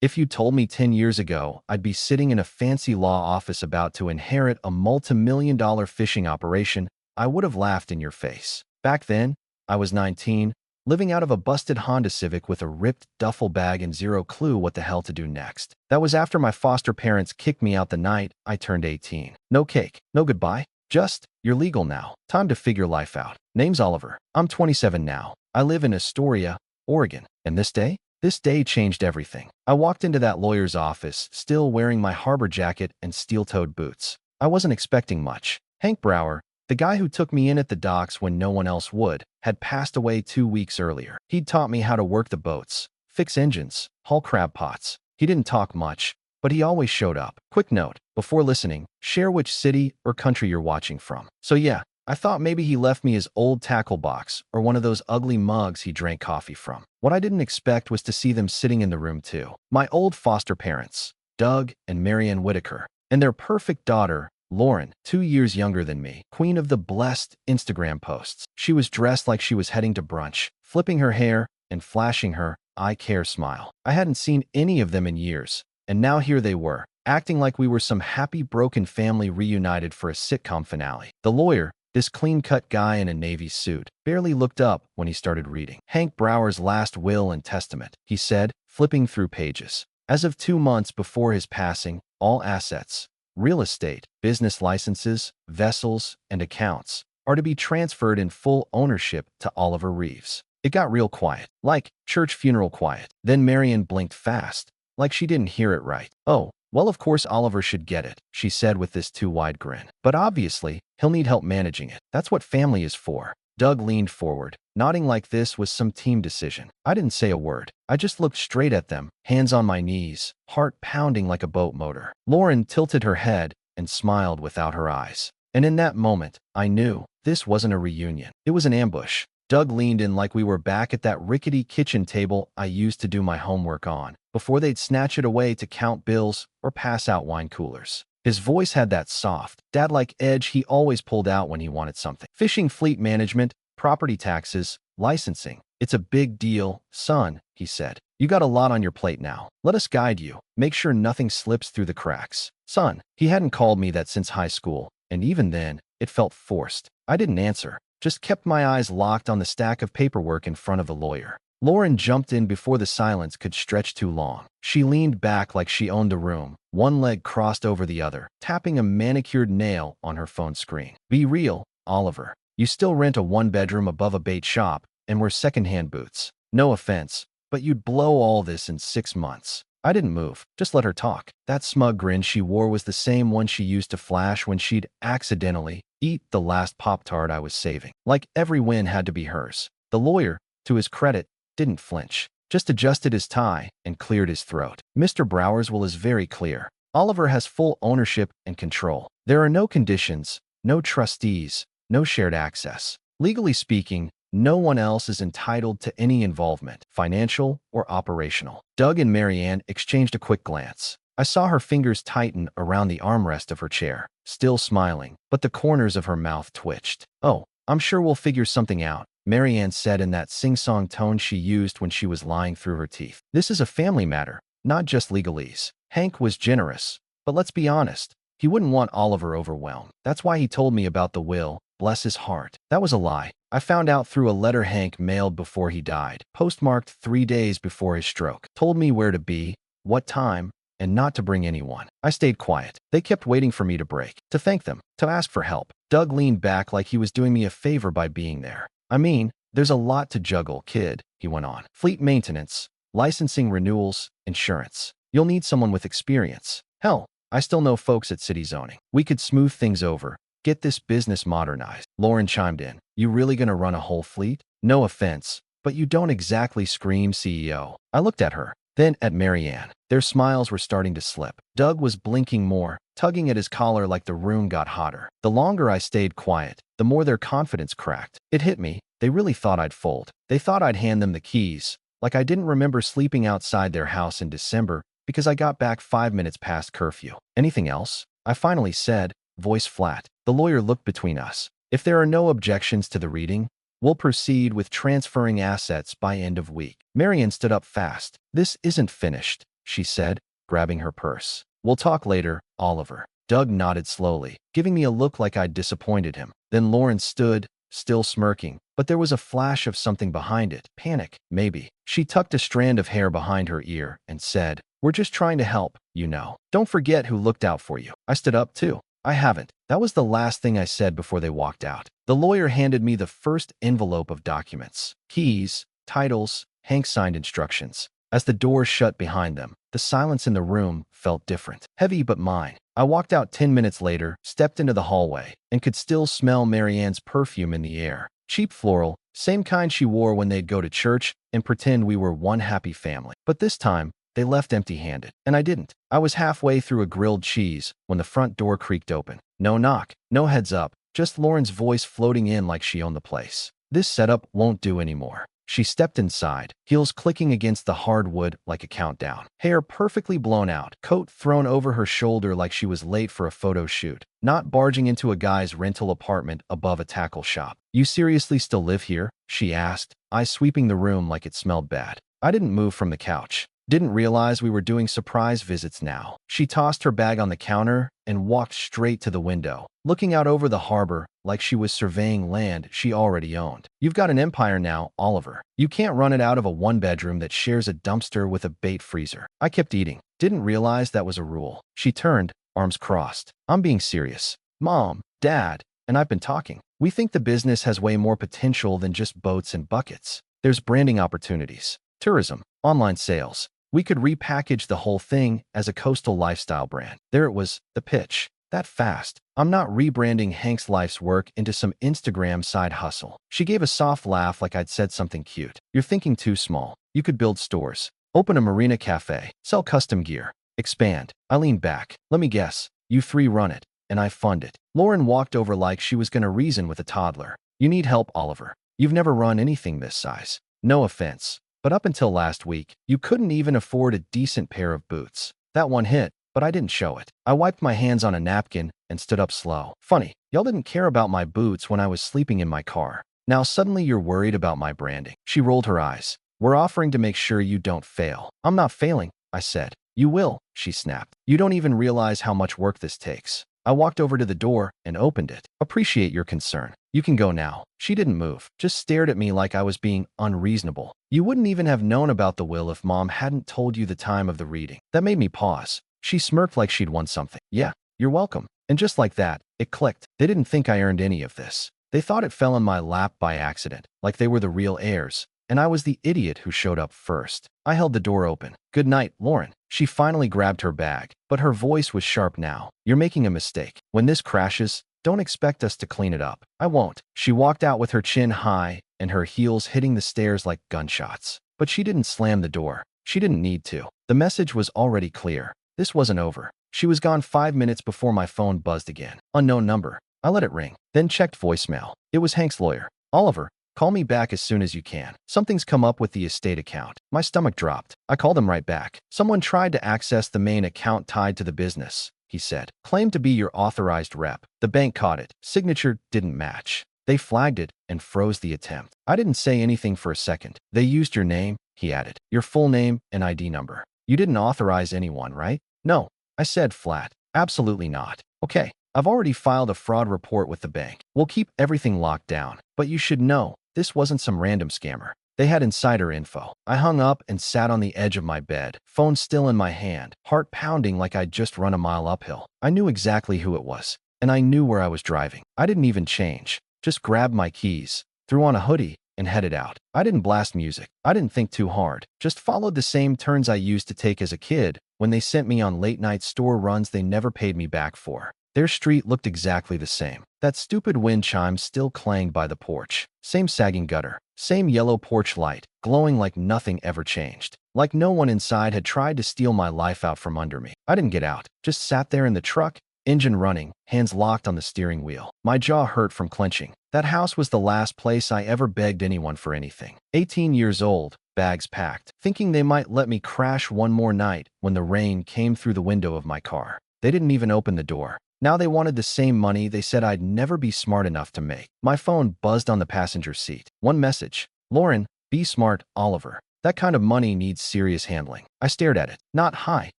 If you told me 10 years ago I'd be sitting in a fancy law office about to inherit a multi-million-dollar fishing operation, I would have laughed in your face. Back then, I was 19, living out of a busted Honda Civic with a ripped duffel bag and zero clue what the hell to do next. That was after my foster parents kicked me out the night I turned 18. No cake, no goodbye, just, you're legal now. Time to figure life out. Name's Oliver. I'm 27 now. I live in Astoria, Oregon. And this day? This day changed everything. I walked into that lawyer's office, still wearing my harbor jacket and steel-toed boots. I wasn't expecting much. Hank Brower, the guy who took me in at the docks when no one else would, had passed away 2 weeks earlier. He'd taught me how to work the boats, fix engines, haul crab pots. He didn't talk much, but he always showed up. Quick note, before listening, share which city or country you're watching from. So yeah, I thought maybe he left me his old tackle box or one of those ugly mugs he drank coffee from. What I didn't expect was to see them sitting in the room too. My old foster parents, Doug and Marianne Whitaker, and their perfect daughter, Lauren, 2 years younger than me, queen of the blessed Instagram posts. She was dressed like she was heading to brunch, flipping her hair and flashing her I care smile. I hadn't seen any of them in years, and now here they were, acting like we were some happy broken family reunited for a sitcom finale. The lawyer, this clean-cut guy in a navy suit, barely looked up when he started reading. Hank Brower's last will and testament, he said, flipping through pages. As of 2 months before his passing, all assets, real estate, business licenses, vessels, and accounts are to be transferred in full ownership to Oliver Reeves. It got real quiet, like church funeral quiet. Then Marian blinked fast, like she didn't hear it right. Oh, well, of course Oliver should get it, she said with this too-wide grin. But obviously, he'll need help managing it. That's what family is for. Doug leaned forward, nodding like this was some team decision. I didn't say a word. I just looked straight at them, hands on my knees, heart pounding like a boat motor. Lauren tilted her head and smiled without her eyes. And in that moment, I knew this wasn't a reunion. It was an ambush. Doug leaned in like we were back at that rickety kitchen table I used to do my homework on, before they'd snatch it away to count bills or pass out wine coolers. His voice had that soft, dad-like edge he always pulled out when he wanted something. Fishing fleet management, property taxes, licensing. It's a big deal, son, he said. You got a lot on your plate now. Let us guide you. Make sure nothing slips through the cracks. Son, he hadn't called me that since high school, and even then, it felt forced. I didn't answer, just kept my eyes locked on the stack of paperwork in front of the lawyer. Lauren jumped in before the silence could stretch too long. She leaned back like she owned the room, one leg crossed over the other, tapping a manicured nail on her phone screen. Be real, Oliver. You still rent a one-bedroom above a bait shop and wear secondhand boots. No offense, but you'd blow all this in 6 months. I didn't move, just let her talk. That smug grin she wore was the same one she used to flash when she'd accidentally eat the last Pop-Tart I was saving. Like every win had to be hers. The lawyer, to his credit, didn't flinch, just adjusted his tie and cleared his throat. Mr. Brower's will is very clear. Oliver has full ownership and control. There are no conditions, no trustees, no shared access. Legally speaking, no one else is entitled to any involvement, financial or operational. Doug and Marianne exchanged a quick glance. I saw her fingers tighten around the armrest of her chair, still smiling, but the corners of her mouth twitched. Oh, I'm sure we'll figure something out, Marianne said in that sing-song tone she used when she was lying through her teeth. This is a family matter, not just legalese. Hank was generous, but let's be honest, he wouldn't want Oliver overwhelmed. That's why he told me about the will, bless his heart. That was a lie. I found out through a letter Hank mailed before he died, postmarked 3 days before his stroke. Told me where to be, what time, and not to bring anyone. I stayed quiet. They kept waiting for me to break, to thank them, to ask for help. Doug leaned back like he was doing me a favor by being there. I mean, there's a lot to juggle, kid, he went on. Fleet maintenance, licensing renewals, insurance. You'll need someone with experience. Hell, I still know folks at city zoning. We could smooth things over, get this business modernized. Lauren chimed in. You really gonna run a whole fleet? No offense, but you don't exactly scream CEO. I looked at her, then at Marianne. Their smiles were starting to slip. Doug was blinking more, tugging at his collar like the room got hotter. The longer I stayed quiet, the more their confidence cracked. It hit me. They really thought I'd fold. They thought I'd hand them the keys, like I didn't remember sleeping outside their house in December because I got back 5 minutes past curfew. Anything else? I finally said, voice flat. The lawyer looked between us. If there are no objections to the reading, we'll proceed with transferring assets by end of week. Marian stood up fast. This isn't finished, she said, grabbing her purse. We'll talk later, Oliver. Doug nodded slowly, giving me a look like I'd disappointed him. Then Lauren stood, still smirking, but there was a flash of something behind it. Panic, maybe. She tucked a strand of hair behind her ear and said, "We're just trying to help, you know. Don't forget who looked out for you." I stood up too. "I haven't." That was the last thing I said before they walked out. The lawyer handed me the first envelope of documents. Keys, titles, Hank signed instructions. As the door shut behind them, the silence in the room felt different, heavy but mine. I walked out 10 minutes later, stepped into the hallway, and could still smell Marianne's perfume in the air. Cheap floral, same kind she wore when they'd go to church and pretend we were one happy family. But this time, they left empty-handed, and I didn't. I was halfway through a grilled cheese when the front door creaked open. No knock, no heads up, just Lauren's voice floating in like she owned the place. "This setup won't do anymore." She stepped inside, heels clicking against the hardwood like a countdown. Hair perfectly blown out, coat thrown over her shoulder like she was late for a photo shoot, not barging into a guy's rental apartment above a tackle shop. "You seriously still live here?" she asked, eyes sweeping the room like it smelled bad. I didn't move from the couch. Didn't realize we were doing surprise visits now. She tossed her bag on the counter and walked straight to the window, looking out over the harbor like she was surveying land she already owned. "You've got an empire now, Oliver. You can't run it out of a one-bedroom that shares a dumpster with a bait freezer." I kept eating. Didn't realize that was a rule. She turned, arms crossed. "I'm being serious. Mom, Dad, and I've been talking. We think the business has way more potential than just boats and buckets. There's branding opportunities, tourism, online sales. We could repackage the whole thing as a coastal lifestyle brand." There it was, the pitch. That fast. "I'm not rebranding Hank's life's work into some Instagram side hustle." She gave a soft laugh like I'd said something cute. "You're thinking too small. You could build stores, open a marina cafe, sell custom gear, expand." I leaned back. "Let me guess. You three run it, and I fund it." Lauren walked over like she was going to reason with a toddler. "You need help, Oliver. You've never run anything this size. No offense, but up until last week, you couldn't even afford a decent pair of boots. That one hit, but I didn't show it." I wiped my hands on a napkin and stood up slow. "Funny, y'all didn't care about my boots when I was sleeping in my car. Now suddenly you're worried about my branding." She rolled her eyes. "We're offering to make sure you don't fail." "I'm not failing," I said. "You will," she snapped. "You don't even realize how much work this takes." I walked over to the door and opened it. "Appreciate your concern. You can go now." She didn't move, just stared at me like I was being unreasonable. "You wouldn't even have known about the will if Mom hadn't told you the time of the reading." That made me pause. She smirked like she'd won something. "Yeah, you're welcome." And just like that, it clicked. They didn't think I earned any of this. They thought it fell in my lap by accident, like they were the real heirs, and I was the idiot who showed up first. I held the door open. "Good night, Lauren." She finally grabbed her bag, but her voice was sharp now. "You're making a mistake. When this crashes, don't expect us to clean it up." "I won't." She walked out with her chin high and her heels hitting the stairs like gunshots. But she didn't slam the door. She didn't need to. The message was already clear. This wasn't over. She was gone 5 minutes before my phone buzzed again. Unknown number. I let it ring, then checked voicemail. It was Hank's lawyer. "Oliver, call me back as soon as you can. Something's come up with the estate account." My stomach dropped. I called him right back. "Someone tried to access the main account tied to the business," he said. "Claimed to be your authorized rep. The bank caught it. Signature didn't match. They flagged it and froze the attempt." I didn't say anything for a second. "They used your name," he added. "Your full name and ID number. You didn't authorize anyone, right?" "No," I said flat. "Absolutely not." "Okay. I've already filed a fraud report with the bank. We'll keep everything locked down. But you should know, this wasn't some random scammer. They had insider info." I hung up and sat on the edge of my bed, phone still in my hand, heart pounding like I'd just run a mile uphill. I knew exactly who it was, and I knew where I was driving. I didn't even change. Just grabbed my keys, threw on a hoodie, and headed out. I didn't blast music. I didn't think too hard. Just followed the same turns I used to take as a kid when they sent me on late-night store runs they never paid me back for. Their street looked exactly the same. That stupid wind chime still clanged by the porch. Same sagging gutter. Same yellow porch light, glowing like nothing ever changed. Like no one inside had tried to steal my life out from under me. I didn't get out. Just sat there in the truck, engine running, hands locked on the steering wheel. My jaw hurt from clenching. That house was the last place I ever begged anyone for anything. 18 years old, bags packed, thinking they might let me crash one more night when the rain came through the window of my car. They didn't even open the door. Now they wanted the same money they said I'd never be smart enough to make. My phone buzzed on the passenger seat. One message. "Lauren, be smart, Oliver." That kind of money needs serious handling. I stared at it. Not hi,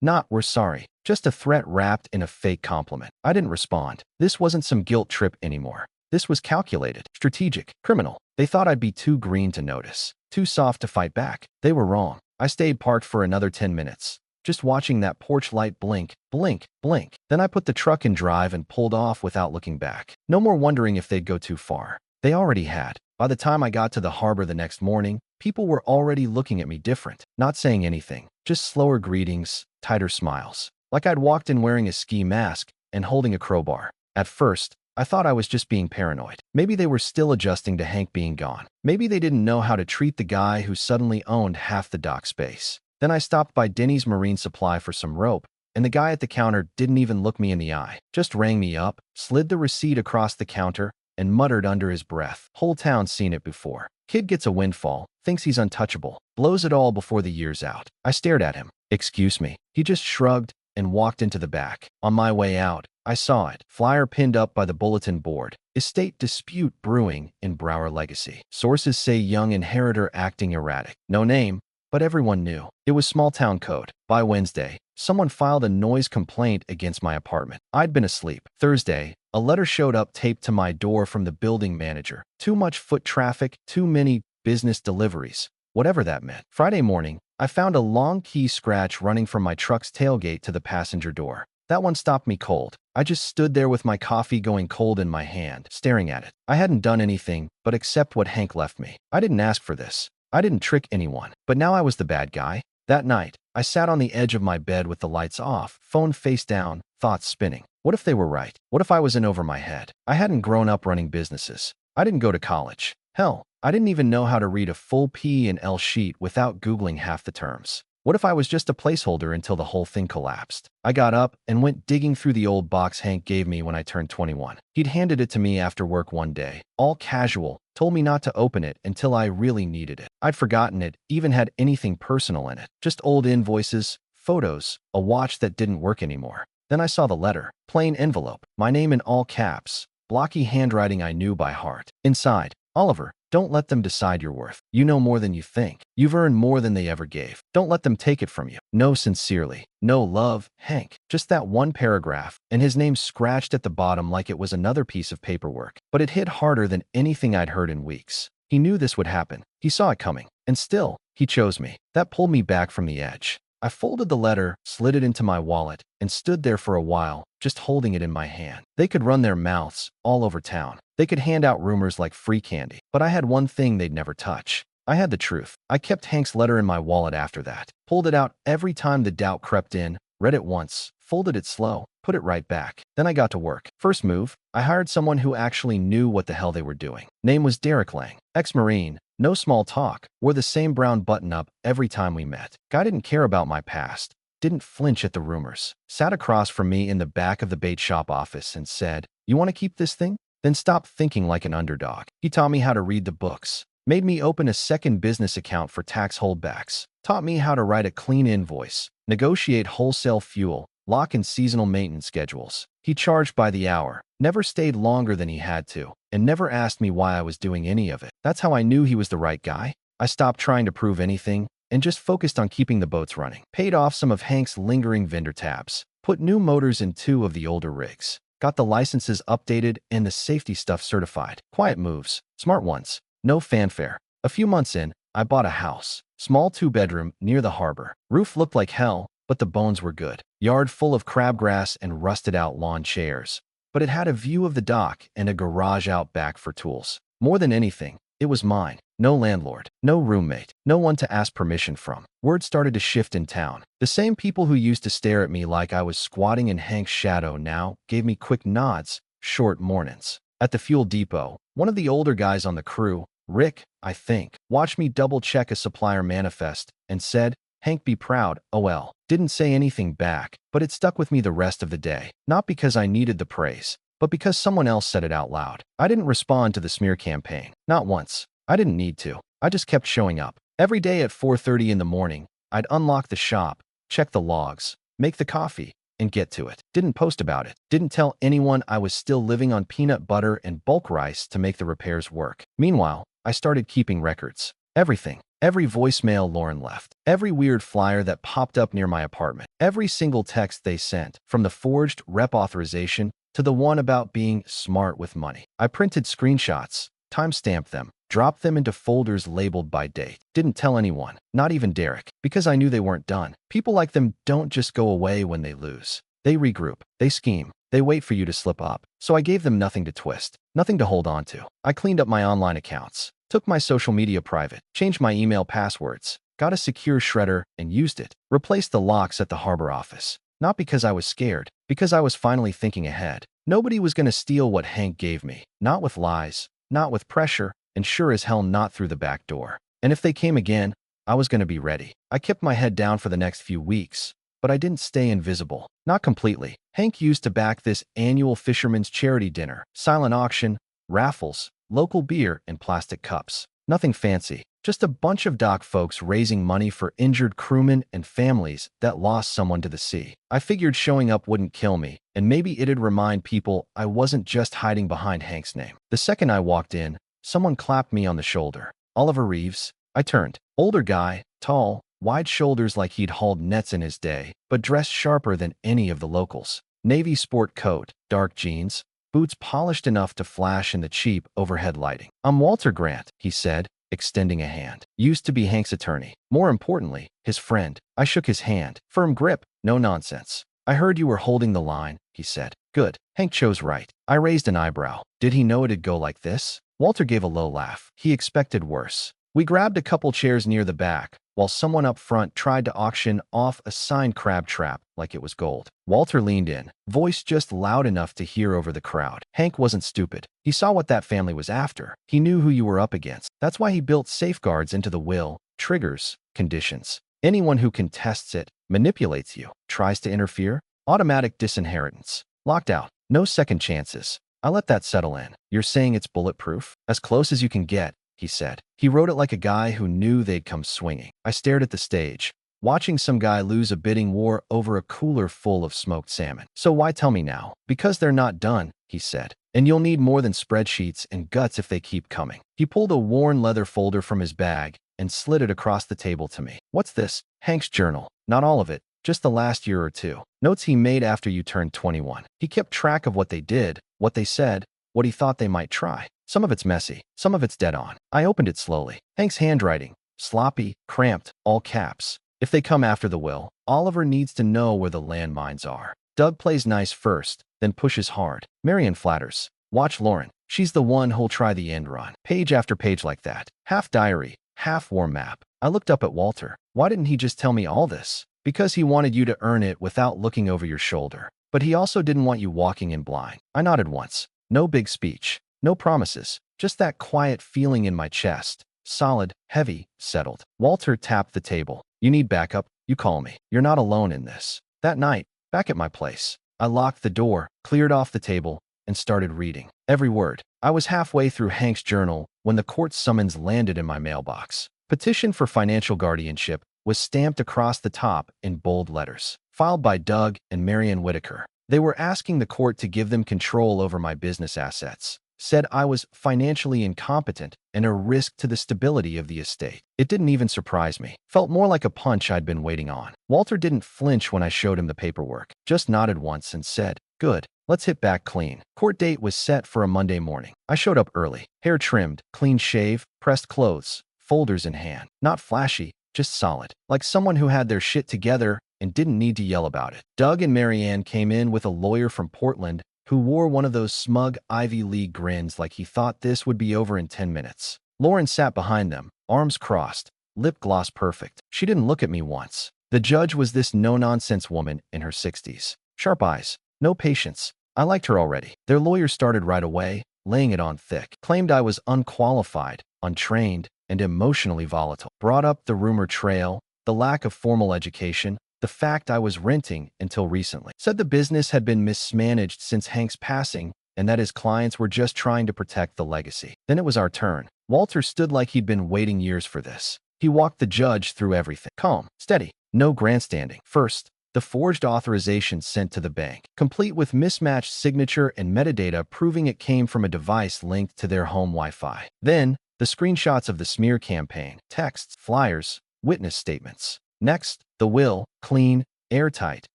not we're sorry. Just a threat wrapped in a fake compliment. I didn't respond. This wasn't some guilt trip anymore. This was calculated, strategic, criminal. They thought I'd be too green to notice, too soft to fight back. They were wrong. I stayed parked for another 10 minutes, just watching that porch light blink, blink, blink. Then I put the truck in drive and pulled off without looking back. No more wondering if they'd go too far. They already had. By the time I got to the harbor the next morning, people were already looking at me different, not saying anything, just slower greetings, tighter smiles. Like I'd walked in wearing a ski mask and holding a crowbar. At first, I thought I was just being paranoid. Maybe they were still adjusting to Hank being gone. Maybe they didn't know how to treat the guy who suddenly owned half the dock space. Then I stopped by Denny's Marine Supply for some rope, and the guy at the counter didn't even look me in the eye. Just rang me up, slid the receipt across the counter, and muttered under his breath, "Whole town's seen it before. Kid gets a windfall, thinks he's untouchable, blows it all before the year's out." I stared at him. "Excuse me." He just shrugged and walked into the back. On my way out, I saw it. Flyer pinned up by the bulletin board. Estate dispute brewing in Brower Legacy. Sources say young inheritor acting erratic. No name, but everyone knew. It was small town code. By Wednesday, someone filed a noise complaint against my apartment. I'd been asleep. Thursday, a letter showed up taped to my door from the building manager. Too much foot traffic, too many business deliveries. Whatever that meant. Friday morning, I found a long key scratch running from my truck's tailgate to the passenger door. That one stopped me cold. I just stood there with my coffee going cold in my hand, staring at it. I hadn't done anything but accept what Hank left me. I didn't ask for this. I didn't trick anyone. But now I was the bad guy. That night, I sat on the edge of my bed with the lights off, phone face down, thoughts spinning. What if they were right? What if I was in over my head? I hadn't grown up running businesses. I didn't go to college. Hell, I didn't even know how to read a full P&L sheet without Googling half the terms. What if I was just a placeholder until the whole thing collapsed? I got up and went digging through the old box Hank gave me when I turned 21. He'd handed it to me after work one day, all casual, told me not to open it until I really needed it. I'd forgotten it even had anything personal in it. Just old invoices, photos, a watch that didn't work anymore. Then I saw the letter. Plain envelope. My name in all caps. Blocky handwriting I knew by heart. Inside, "Oliver, don't let them decide your worth. You know more than you think. You've earned more than they ever gave. Don't let them take it from you. No, sincerely. No love, Hank." Just that one paragraph, and his name scratched at the bottom like it was another piece of paperwork. But it hit harder than anything I'd heard in weeks. He knew this would happen. He saw it coming. And still, he chose me. That pulled me back from the edge. I folded the letter, slid it into my wallet, and stood there for a while, just holding it in my hand. They could run their mouths all over town. They could hand out rumors like free candy. But I had one thing they'd never touch. I had the truth. I kept Hank's letter in my wallet after that. Pulled it out every time the doubt crept in, read it once, folded it slow, put it right back. Then I got to work. First move, I hired someone who actually knew what the hell they were doing. Name was Derek Lang, ex-Marine. No small talk, wore the same brown button-up every time we met. Guy didn't care about my past, didn't flinch at the rumors. Sat across from me in the back of the bait shop office and said, "You want to keep this thing? Then stop thinking like an underdog." He taught me how to read the books, made me open a second business account for tax holdbacks, taught me how to write a clean invoice, negotiate wholesale fuel, lock in seasonal maintenance schedules. He charged by the hour, never stayed longer than he had to, and never asked me why I was doing any of it. That's how I knew he was the right guy. I stopped trying to prove anything and just focused on keeping the boats running. Paid off some of Hank's lingering vendor tabs, put new motors in 2 of the older rigs, got the licenses updated and the safety stuff certified. Quiet moves, smart ones, no fanfare. A few months in, I bought a house, small 2-bedroom near the harbor. Roof looked like hell, but the bones were good. Yard full of crabgrass and rusted out lawn chairs. But it had a view of the dock and a garage out back for tools. More than anything, it was mine. No landlord, no roommate, no one to ask permission from. Word started to shift in town. The same people who used to stare at me like I was squatting in Hank's shadow now gave me quick nods, short mornings. At the fuel depot, one of the older guys on the crew, Rick, I think, watched me double-check a supplier manifest and said, "Hank, be proud, OL." Didn't say anything back, but it stuck with me the rest of the day. Not because I needed the praise, but because someone else said it out loud. I didn't respond to the smear campaign. Not once. I didn't need to. I just kept showing up. Every day at 4:30 in the morning, I'd unlock the shop, check the logs, make the coffee, and get to it. Didn't post about it. Didn't tell anyone I was still living on peanut butter and bulk rice to make the repairs work. Meanwhile, I started keeping records. Everything. Every voicemail Lauren left, every weird flyer that popped up near my apartment, every single text they sent, from the forged rep authorization to the one about being smart with money. I printed screenshots, timestamped them, dropped them into folders labeled by date. Didn't tell anyone, not even Derek, because I knew they weren't done. People like them don't just go away when they lose. They regroup, they scheme, they wait for you to slip up. So I gave them nothing to twist, nothing to hold on to. I cleaned up my online accounts, took my social media private, changed my email passwords, got a secure shredder and used it, replaced the locks at the harbor office. Not because I was scared, because I was finally thinking ahead. Nobody was going to steal what Hank gave me, not with lies, not with pressure, and sure as hell not through the back door. And if they came again, I was going to be ready. I kept my head down for the next few weeks, but I didn't stay invisible. Not completely. Hank used to back this annual fisherman's charity dinner, silent auction, raffles, local beer, and plastic cups. Nothing fancy, just a bunch of dock folks raising money for injured crewmen and families that lost someone to the sea. I figured showing up wouldn't kill me, and maybe it'd remind people I wasn't just hiding behind Hank's name. The second I walked in, someone clapped me on the shoulder. Oliver Reeves. I turned. Older guy, tall, wide shoulders like he'd hauled nets in his day, but dressed sharper than any of the locals. Navy sport coat, dark jeans, boots polished enough to flash in the cheap overhead lighting. "I'm Walter Grant," he said, extending a hand. Used to be Hank's attorney. More importantly, his friend. I shook his hand. Firm grip, no nonsense. "I heard you were holding the line," he said. "Good." Hank chose right. I raised an eyebrow. Did he know it'd go like this? Walter gave a low laugh. He expected worse. We grabbed a couple chairs near the back, while someone up front tried to auction off a signed crab trap like it was gold. Walter leaned in, voice just loud enough to hear over the crowd. Hank wasn't stupid. He saw what that family was after. He knew who you were up against. That's why he built safeguards into the will, triggers, conditions. Anyone who contests it, manipulates you, tries to interfere, automatic disinheritance. Locked out. No second chances. I let that settle in. "You're saying it's bulletproof?" "As close as you can get," he said. He wrote it like a guy who knew they'd come swinging. I stared at the stage, watching some guy lose a bidding war over a cooler full of smoked salmon. "So why tell me now?" "Because they're not done," he said. "And you'll need more than spreadsheets and guts if they keep coming." He pulled a worn leather folder from his bag and slid it across the table to me. "What's this?" "Hank's journal. Not all of it, just the last year or two. Notes he made after you turned 21. He kept track of what they did, what they said, what he thought they might try. Some of it's messy, some of it's dead on." I opened it slowly. Hank's handwriting, sloppy, cramped, all caps. "If they come after the will, Oliver needs to know where the landmines are. Doug plays nice first, then pushes hard. Marion flatters. Watch Lauren. She's the one who'll try the end run." Page after page like that. Half diary, half war map. I looked up at Walter. Why didn't he just tell me all this? Because he wanted you to earn it without looking over your shoulder. But he also didn't want you walking in blind. I nodded once. No big speech. No promises, just that quiet feeling in my chest. Solid, heavy, settled. Walter tapped the table. "You need backup, you call me. You're not alone in this." That night, back at my place, I locked the door, cleared off the table, and started reading. Every word. I was halfway through Hank's journal when the court summons landed in my mailbox. "Petition for financial guardianship" was stamped across the top in bold letters. Filed by Doug and Marion Whitaker. They were asking the court to give them control over my business assets. Said I was financially incompetent and a risk to the stability of the estate. It didn't even surprise me. Felt more like a punch I'd been waiting on. Walter didn't flinch when I showed him the paperwork. Just nodded once and said, "Good, let's hit back clean." Court date was set for a Monday morning. I showed up early. Hair trimmed, clean shave, pressed clothes, folders in hand. Not flashy, just solid. Like someone who had their shit together and didn't need to yell about it. Doug and Marianne came in with a lawyer from Portland who wore one of those smug Ivy League grins like he thought this would be over in 10 minutes. Lauren sat behind them, arms crossed, lip gloss perfect. She didn't look at me once. The judge was this no-nonsense woman in her 60s. Sharp eyes, no patience. I liked her already. Their lawyer started right away, laying it on thick. Claimed I was unqualified, untrained, and emotionally volatile. Brought up the rumor trail, the lack of formal education, the fact I was renting until recently. Said the business had been mismanaged since Hank's passing and that his clients were just trying to protect the legacy. Then it was our turn. Walter stood like he'd been waiting years for this. He walked the judge through everything. Calm, steady, no grandstanding. First, the forged authorization sent to the bank, complete with mismatched signature and metadata proving it came from a device linked to their home Wi-Fi. Then, the screenshots of the smear campaign, texts, flyers, witness statements. Next, the will, clean, airtight,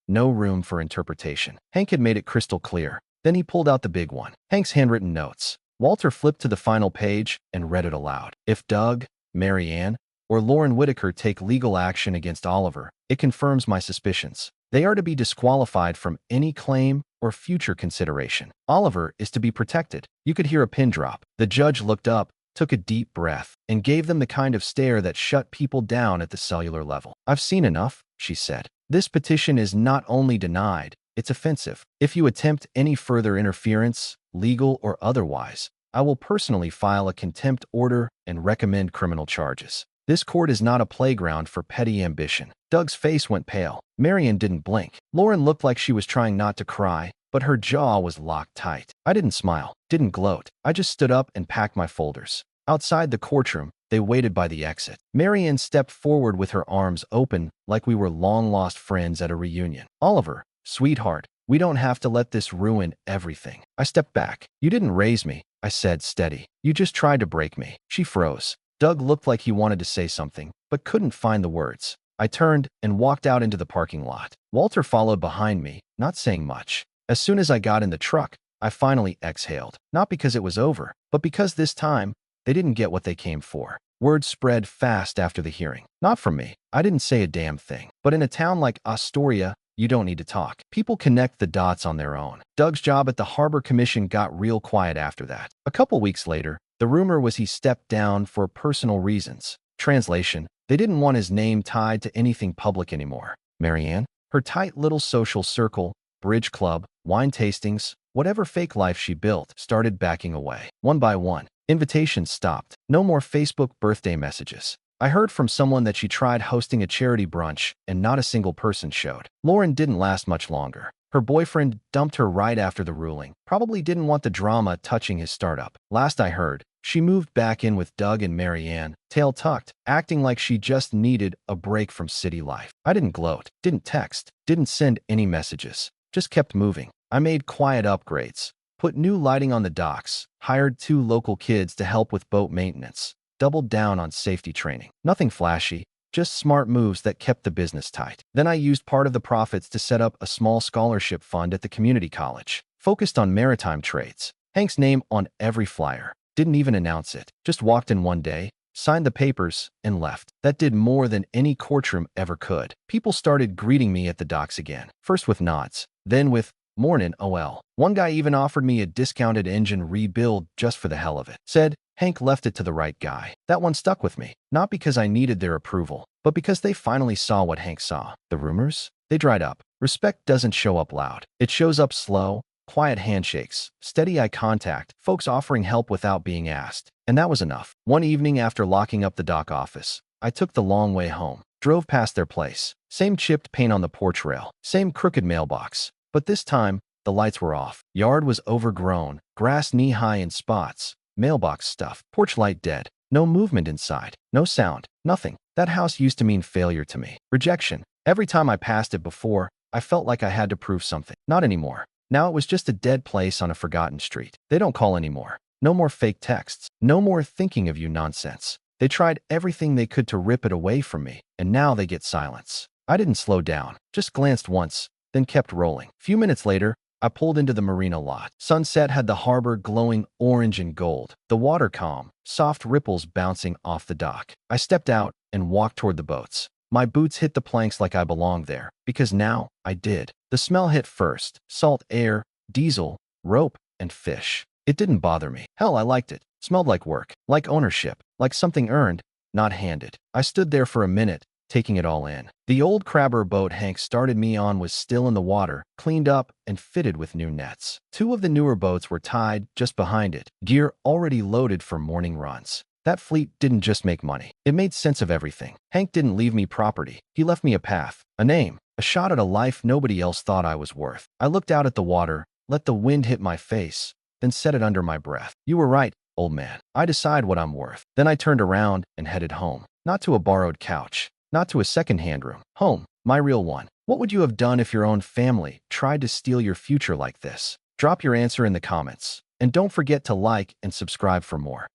no room for interpretation. Hank had made it crystal clear. Then he pulled out the big one. Hank's handwritten notes. Walter flipped to the final page and read it aloud. If Doug, Mary Ann, or Lauren Whitaker take legal action against Oliver, it confirms my suspicions. They are to be disqualified from any claim or future consideration. Oliver is to be protected. You could hear a pin drop. The judge looked up, took a deep breath, and gave them the kind of stare that shut people down at the cellular level. I've seen enough, she said. This petition is not only denied, it's offensive. If you attempt any further interference, legal or otherwise, I will personally file a contempt order and recommend criminal charges. This court is not a playground for petty ambition. Doug's face went pale. Marion didn't blink. Lauren looked like she was trying not to cry, but her jaw was locked tight. I didn't smile, didn't gloat. I just stood up and packed my folders. Outside the courtroom, they waited by the exit. Marion stepped forward with her arms open like we were long-lost friends at a reunion. Oliver, sweetheart, we don't have to let this ruin everything. I stepped back. You didn't raise me, I said, steady. You just tried to break me. She froze. Doug looked like he wanted to say something, but couldn't find the words. I turned and walked out into the parking lot. Walter followed behind me, not saying much. As soon as I got in the truck, I finally exhaled. Not because it was over, but because this time, they didn't get what they came for. Word spread fast after the hearing. Not from me. I didn't say a damn thing. But in a town like Astoria, you don't need to talk. People connect the dots on their own. Doug's job at the Harbor Commission got real quiet after that. A couple weeks later, the rumor was he stepped down for personal reasons. Translation, they didn't want his name tied to anything public anymore. Marianne, her tight little social circle, bridge club, wine tastings, whatever fake life she built, started backing away. One by one, invitations stopped. No more Facebook birthday messages. I heard from someone that she tried hosting a charity brunch and not a single person showed. Lauren didn't last much longer. Her boyfriend dumped her right after the ruling. Probably didn't want the drama touching his startup. Last I heard, she moved back in with Doug and Marianne, tail tucked, acting like she just needed a break from city life. I didn't gloat, didn't text, didn't send any messages. Just kept moving. I made quiet upgrades, put new lighting on the docks, hired 2 local kids to help with boat maintenance, doubled down on safety training. Nothing flashy, just smart moves that kept the business tight. Then I used part of the profits to set up a small scholarship fund at the community college, focused on maritime trades. Hank's name on every flyer. Didn't even announce it. Just walked in one day, signed the papers, and left. That did more than any courtroom ever could. People started greeting me at the docks again. First with nods, then with, "Mornin', OL." One guy even offered me a discounted engine rebuild just for the hell of it. Said, Hank left it to the right guy. That one stuck with me, not because I needed their approval, but because they finally saw what Hank saw. The rumors? They dried up. Respect doesn't show up loud. It shows up slow, quiet handshakes, steady eye contact, folks offering help without being asked. And that was enough. One evening after locking up the dock office, I took the long way home, drove past their place. Same chipped paint on the porch rail, same crooked mailbox. But this time, the lights were off. Yard was overgrown, grass knee-high in spots, mailbox stuffed, porch light dead. No movement inside, no sound, nothing. That house used to mean failure to me. Rejection. Every time I passed it before, I felt like I had to prove something. Not anymore. Now it was just a dead place on a forgotten street. They don't call anymore. No more fake texts. No more thinking of you nonsense. They tried everything they could to rip it away from me, and now they get silence. I didn't slow down, just glanced once, then kept rolling. Few minutes later, I pulled into the marina lot. Sunset had the harbor glowing orange and gold, the water calm, soft ripples bouncing off the dock. I stepped out and walked toward the boats. My boots hit the planks like I belonged there, because now I did. The smell hit first: salt air, diesel, rope, and fish. It didn't bother me. Hell, I liked it. Smelled like work, like ownership, like something earned, not handed. I stood there for a minute, taking it all in. The old crabber boat Hank started me on was still in the water, cleaned up and fitted with new nets. 2 of the newer boats were tied just behind it, gear already loaded for morning runs. That fleet didn't just make money. It made sense of everything. Hank didn't leave me property. He left me a path, a name, a shot at a life nobody else thought I was worth. I looked out at the water, let the wind hit my face, then said it under my breath. You were right, old man. I decide what I'm worth. Then I turned around and headed home. Not to a borrowed couch. Not to a second-hand room. Home. My real one. What would you have done if your own family tried to steal your future like this? Drop your answer in the comments. And don't forget to like and subscribe for more.